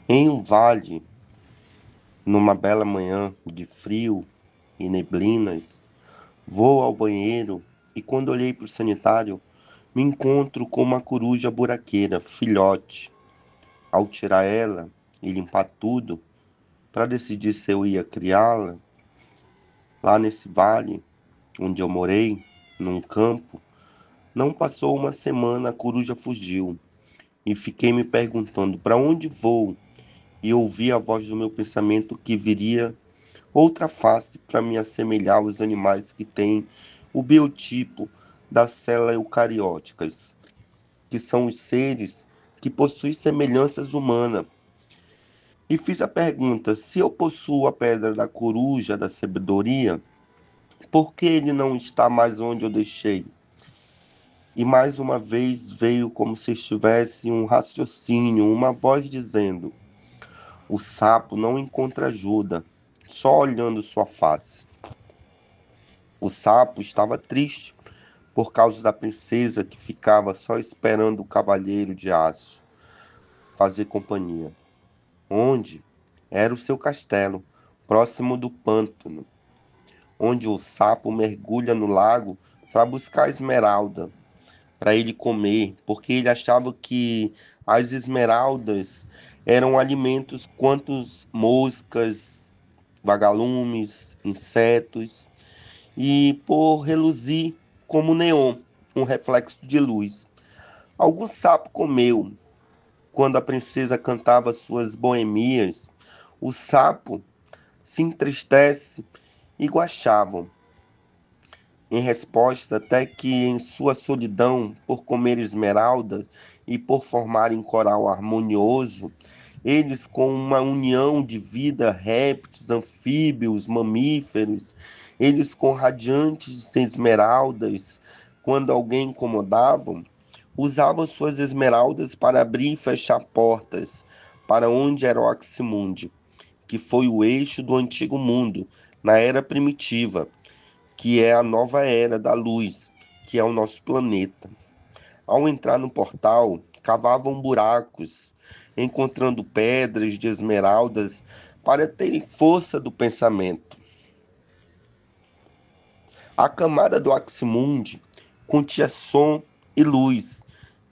Em um vale, numa bela manhã de frio e neblinas, vou ao banheiro e quando olhei para o sanitário, me encontro com uma coruja buraqueira, filhote. Ao tirar ela e limpar tudo, para decidir se eu ia criá-la, lá nesse vale onde eu morei, num campo, não passou uma semana a coruja fugiu e fiquei me perguntando para onde vou e ouvi a voz do meu pensamento que viria outra face para me assemelhar aos animais que têm o biotipo das células eucarióticas, que são os seres que possuem semelhanças humanas. E fiz a pergunta: se eu possuo a pedra da coruja da sabedoria, por que ele não está mais onde eu deixei? E mais uma vez veio como se estivesse um raciocínio, uma voz dizendo: o sapo não encontra ajuda, só olhando sua face. O sapo estava triste por causa da princesa que ficava só esperando o cavalheiro de aço fazer companhia. Onde era o seu castelo, próximo do pântano, onde o sapo mergulha no lago para buscar a esmeralda, para ele comer, porque ele achava que as esmeraldas eram alimentos quantos moscas, vagalumes, insetos, e por reluzir como neon, um reflexo de luz. Algum sapo comeu quando a princesa cantava suas boemias. O sapo se entristece e guaxavam. Em resposta, até que em sua solidão, por comer esmeraldas e por formarem coral harmonioso, eles com uma união de vida, répteis, anfíbios, mamíferos, eles com radiantes esmeraldas, quando alguém incomodavam, usavam suas esmeraldas para abrir e fechar portas para onde era o Aximundi, que foi o eixo do antigo mundo, na era primitiva, que é a nova era da luz, que é o nosso planeta. Ao entrar no portal, cavavam buracos, encontrando pedras de esmeraldas para terem força do pensamento. A camada do Aximundi continha som e luz,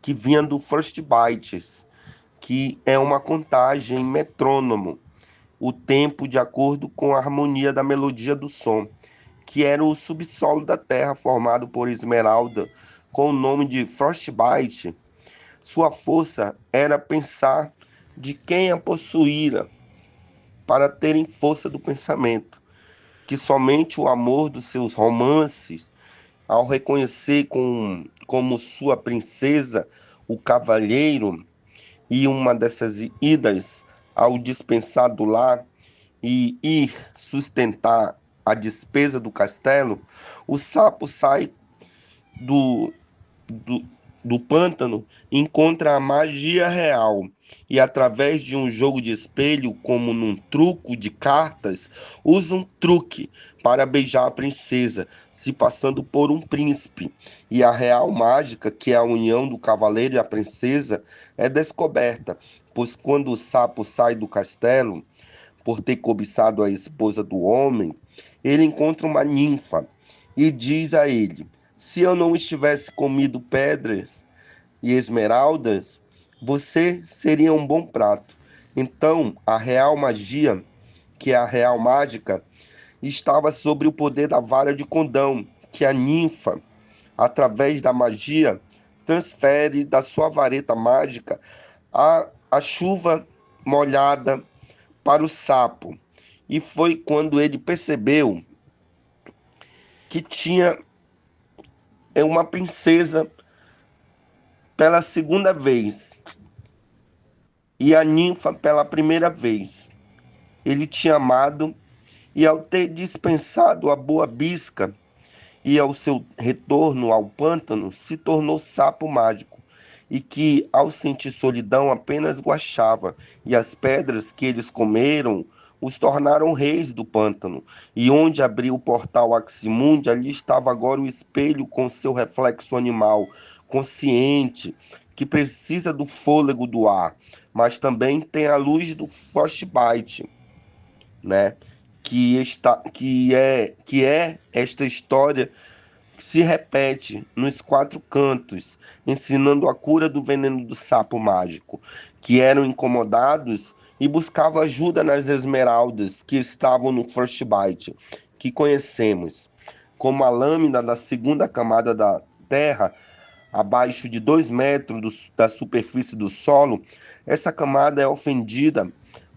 que vinha do Frostbites, que é uma contagem metrônomo, o tempo de acordo com a harmonia da melodia do som, que era o subsolo da Terra formado por esmeralda, com o nome de Frostbite. Sua força era pensar de quem a possuíra, para terem força do pensamento, que somente o amor dos seus romances, ao reconhecer como sua princesa o cavalheiro, e uma dessas idas ao dispensar do lar e ir sustentar a despesa do castelo, o sapo sai do, do, do pântano, encontra a magia real e, através de um jogo de espelho, como num truco de cartas, usa um truque para beijar a princesa, se passando por um príncipe. E a real mágica, que é a união do cavaleiro e a princesa, é descoberta, pois quando o sapo sai do castelo, por ter cobiçado a esposa do homem, ele encontra uma ninfa e diz a ele: se eu não estivesse comido pedras e esmeraldas, você seria um bom prato. Então, a real magia, que é a real mágica, estava sobre o poder da vara de condão, que a ninfa, através da magia, transfere da sua vareta mágica a chuva molhada para o sapo. E foi quando ele percebeu que tinha uma princesa pela segunda vez e a ninfa pela primeira vez. Ele tinha amado e, ao ter dispensado a boa bisca e ao seu retorno ao pântano, se tornou sapo mágico. E que, ao sentir solidão, apenas guaxava, e as pedras que eles comeram os tornaram reis do pântano. E onde abriu o portal Aximundi, ali estava agora o espelho com seu reflexo animal, consciente, que precisa do fôlego do ar, mas também tem a luz do frostbite, né? Que é esta história que se repete nos quatro cantos, ensinando a cura do veneno do sapo mágico, que eram incomodados e buscavam ajuda nas esmeraldas que estavam no frostbite, que conhecemos como a lâmina da segunda camada da terra, abaixo de 2 metros da superfície do solo. Essa camada é ofendida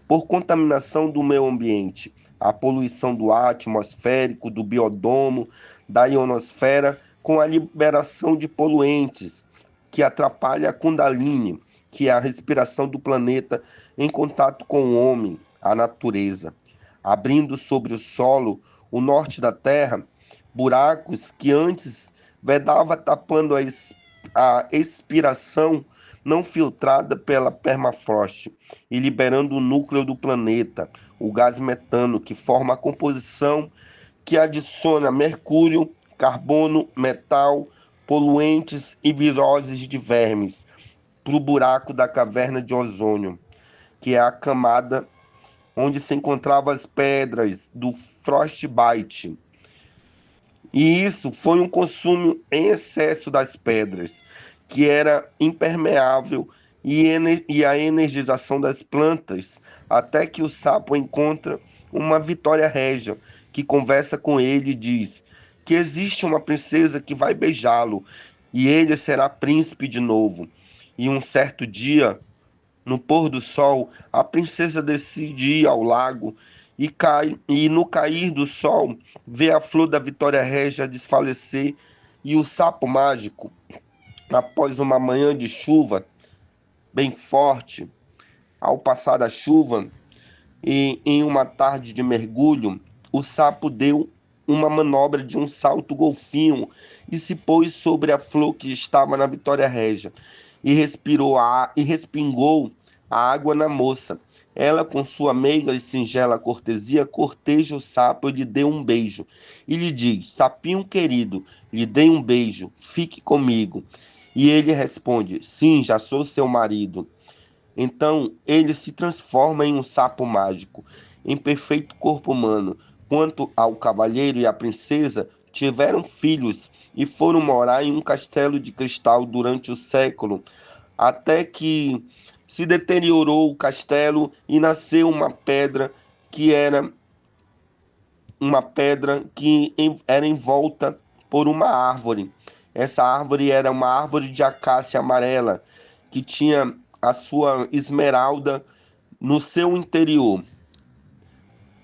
por contaminação do meio ambiente, a poluição do ar atmosférico, do biodomo, da ionosfera, com a liberação de poluentes, que atrapalha a Kundalini, que é a respiração do planeta em contato com o homem, a natureza, abrindo sobre o solo, o norte da Terra, buracos que antes vedava, tapando a expiração não filtrada pela permafrost e liberando o núcleo do planeta, o gás metano, que forma a composição que adiciona mercúrio, carbono, metal, poluentes e viroses de vermes para o buraco da caverna de ozônio, que é a camada onde se encontravam as pedras do frostbite. E isso foi um consumo em excesso das pedras, que era impermeável, e a energização das plantas, até que o sapo encontra uma Vitória Régia, que conversa com ele e diz que existe uma princesa que vai beijá-lo, e ele será príncipe de novo. E um certo dia, no pôr do sol, a princesa decide ir ao lago e no cair do sol vê a flor da Vitória Régia desfalecer e o sapo mágico, após uma manhã de chuva bem forte, ao passar a chuva e em uma tarde de mergulho, o sapo deu uma manobra de um salto golfinho e se pôs sobre a flor que estava na Vitória Régia e respingou a água na moça. Ela, com sua meiga e singela cortesia, corteja o sapo e lhe deu um beijo. E lhe diz: Sapinho querido, lhe dei um beijo, fique comigo. E ele responde: Sim, já sou seu marido. Então ele se transforma em um sapo mágico, em perfeito corpo humano. Quanto ao cavalheiro e à princesa, tiveram filhos e foram morar em um castelo de cristal durante o século, até que se deteriorou o castelo e nasceu uma pedra que era envolta por uma árvore. Essa árvore era uma árvore de acácia amarela, que tinha a sua esmeralda no seu interior,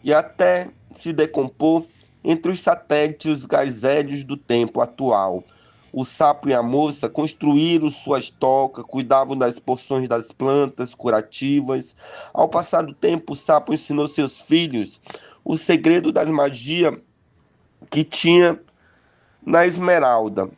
e até se decompor entre os satélites e os gás hélios do tempo atual. O sapo e a moça construíram suas tocas, cuidavam das porções das plantas curativas. Ao passar do tempo, o sapo ensinou seus filhos o segredo da magia que tinha na esmeralda.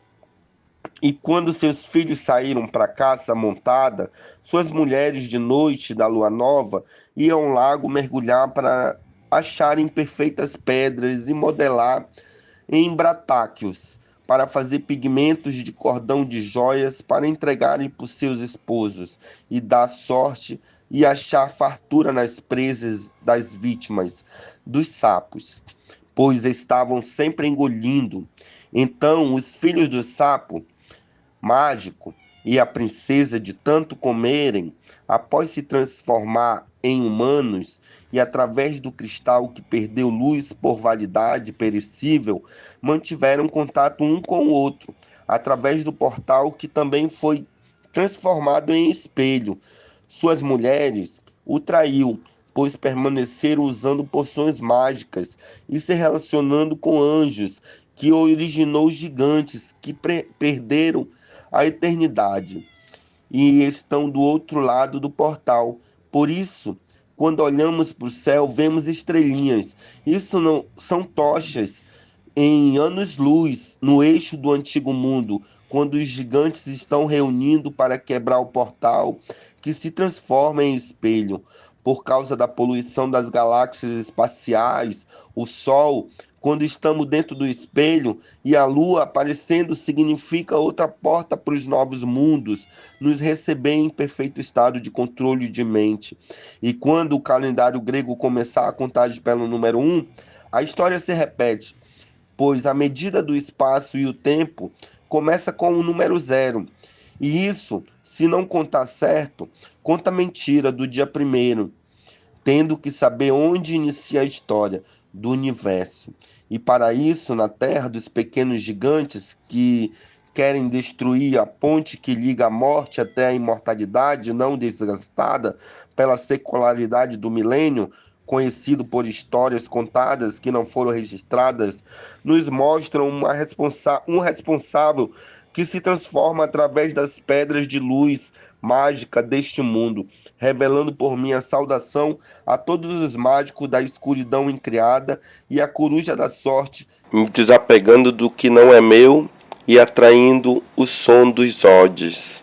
E quando seus filhos saíram para caça montada, suas mulheres de noite da lua nova iam ao lago mergulhar para acharem perfeitas pedras e modelar em bratáquios, para fazer pigmentos de cordão de joias para entregarem para os seus esposos e dar sorte e achar fartura nas presas das vítimas dos sapos, pois estavam sempre engolindo. Então os filhos do sapo mágico e a princesa, de tanto comerem, após se transformar em humanos e através do cristal que perdeu luz por validade perecível, mantiveram contato um com o outro, através do portal que também foi transformado em espelho. Suas mulheres o traiu, pois permaneceram usando poções mágicas e se relacionando com anjos, que originou gigantes que perderam a eternidade e estão do outro lado do portal. Por isso, quando olhamos para o céu, vemos estrelinhas. Isso não são tochas em anos-luz no eixo do antigo mundo, quando os gigantes estão reunindo para quebrar o portal que se transforma em espelho. Por causa da poluição das galáxias espaciais, o Sol, quando estamos dentro do espelho e a lua aparecendo significa outra porta para os novos mundos, nos receber em perfeito estado de controle de mente. E quando o calendário grego começar a contagem pelo número um, a história se repete, pois a medida do espaço e o tempo começa com o número zero. E isso, se não contar certo, conta mentira do dia primeiro, tendo que saber onde inicia a história do universo. E para isso, na Terra dos pequenos gigantes que querem destruir a ponte que liga a morte até a imortalidade não desgastada pela secularidade do milênio, conhecido por histórias contadas que não foram registradas, nos mostram um responsável que se transforma através das pedras de luz mágica deste mundo, revelando por minha saudação a todos os mágicos da escuridão incriada e a coruja da sorte, me desapegando do que não é meu e atraindo o som dos odes.